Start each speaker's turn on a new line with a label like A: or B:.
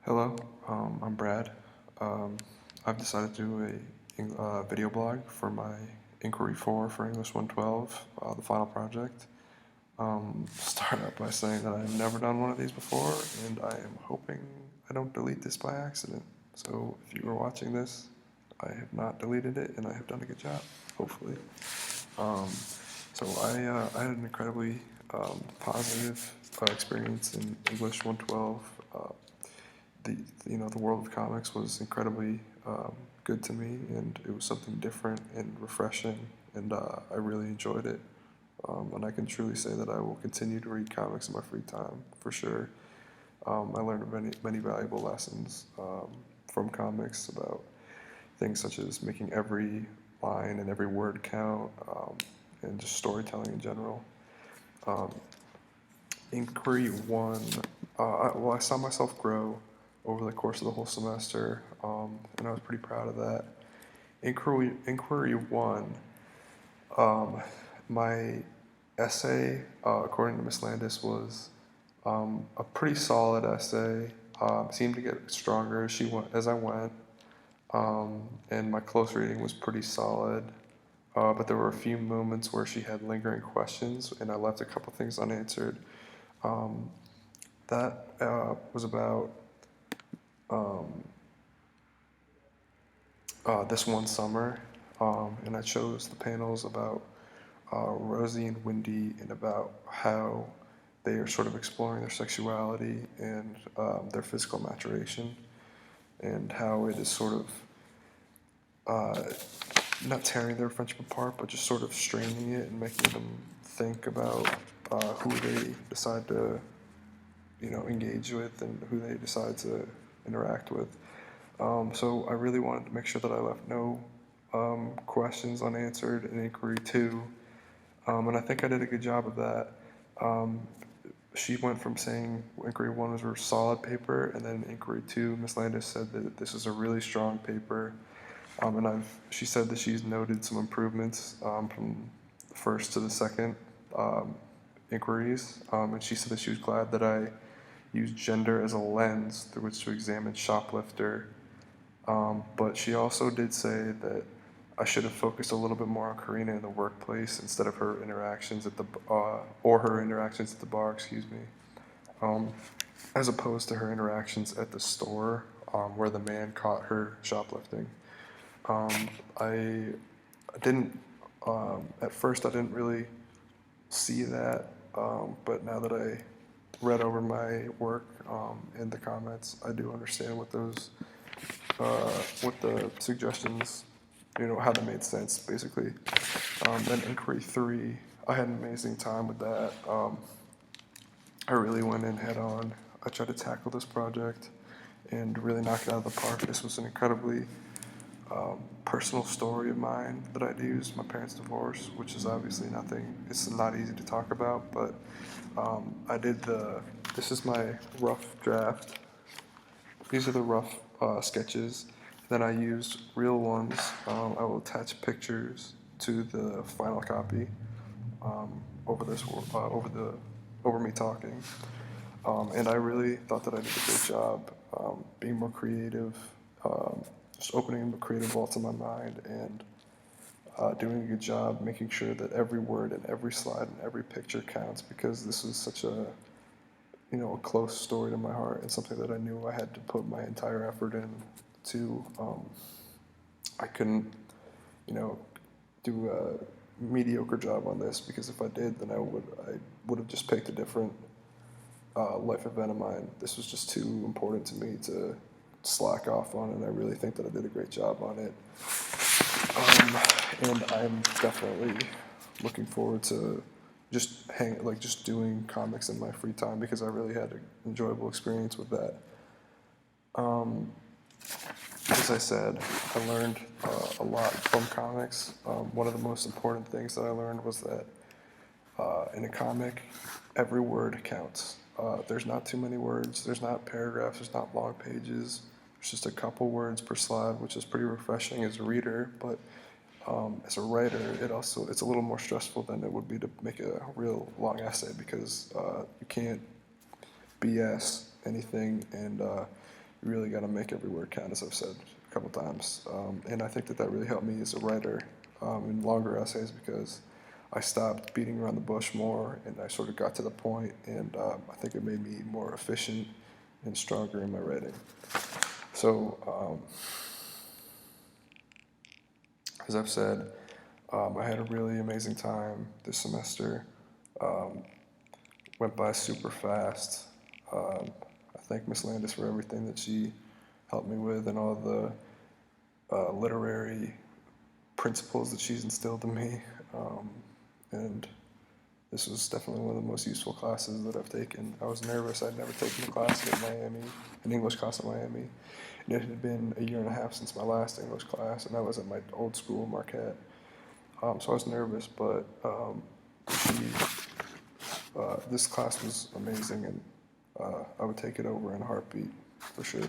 A: Hello, I'm Brad. Um, I've decided to do a video blog for my Inquiry 4 for English 112, the final project. Start out by saying that I've never done one of these before, and I am hoping I don't delete this by accident. So if you are watching this, I have not deleted it, and I have done a good job, hopefully. Um, so I had an incredibly positive experience in English 112. The world of comics was incredibly good to me, and it was something different and refreshing, and I really enjoyed it. And I can truly say that I will continue to read comics in my free time for sure. I learned many valuable lessons from comics about things such as making every line and every word count, and just storytelling in general. Um, Inquiry 1, I saw myself grow over the course of the whole semester, and I was pretty proud of that. Inquiry 1, um, my essay, according to Miss Landis, was a pretty solid essay. Seemed to get stronger as I went, and my close reading was pretty solid. But there were a few moments where she had lingering questions, and I left a couple things unanswered. That was about this one summer, and I chose the panels about Rosie and Wendy and about how they are sort of exploring their sexuality and their physical maturation, and how it is sort of not tearing their friendship apart, but just sort of straining it and making them think about who they decide to, engage with and who they decide to interact with. So I really wanted to make sure that I left no questions unanswered in Inquiry 2, and I think I did a good job of that. Um, she went from saying Inquiry 1 was a solid paper, and then Inquiry 2, Ms. Landis said that this is a really strong paper, and she said that she's noted some improvements from the first to the second um, inquiries, and she said that she was glad that I used gender as a lens through which to examine shoplifter. But she also did say that I should have focused a little bit more on Karina in the workplace instead of her interactions at her interactions at the bar, excuse me, um, as opposed to her interactions at the store where the man caught her shoplifting. Um, I didn't, at first I didn't really see that, but now that I read over my work in the comments, I do understand what the suggestions, how they made sense, basically. Then Inquiry 3, I had an amazing time with that. I really went in head on. I tried to tackle this project and really knock it out of the park. This was an incredibly personal story of mine that I'd used, my parents' divorce, which is obviously it's not easy to talk about, but this is my rough draft. These are the rough sketches. Then I used real ones. I will attach pictures to the final copy over over me talking. And I really thought that I did a great job being more creative, just opening the creative vaults in my mind, and doing a good job making sure that every word and every slide and every picture counts, because this is such a close story to my heart and something that I knew I had to put my entire effort in to. I couldn't, do a mediocre job on this, because if I did, then I would have just picked a different life event of mine. This was just too important to me to slack off on, and I really think that I did a great job on it. And I'm definitely looking forward to just doing comics in my free time, because I really had an enjoyable experience with that. As I said, I learned a lot from comics. One of the most important things that I learned was that in a comic, every word counts. There's not too many words, there's not paragraphs, there's not long pages. There's just a couple words per slide, which is pretty refreshing as a reader, but as a writer, it's a little more stressful than it would be to make a real long essay, because you can't BS anything, and you really got to make every word count, as I've said a couple times. And I think that really helped me as a writer in longer essays, because I stopped beating around the bush more, and I sort of got to the point, and I think it made me more efficient and stronger in my writing. So, as I've said, I had a really amazing time this semester. Went by super fast. I thank Miss Landis for everything that she helped me with, and all the literary principles that she's instilled in me. And this was definitely one of the most useful classes that I've taken. I was nervous. I'd never taken a class at Miami, an English class at Miami. And it had been a year and a half since my last English class, and that was at my old school, Marquette. So I was nervous, but this class was amazing, and I would take it over in a heartbeat, for sure.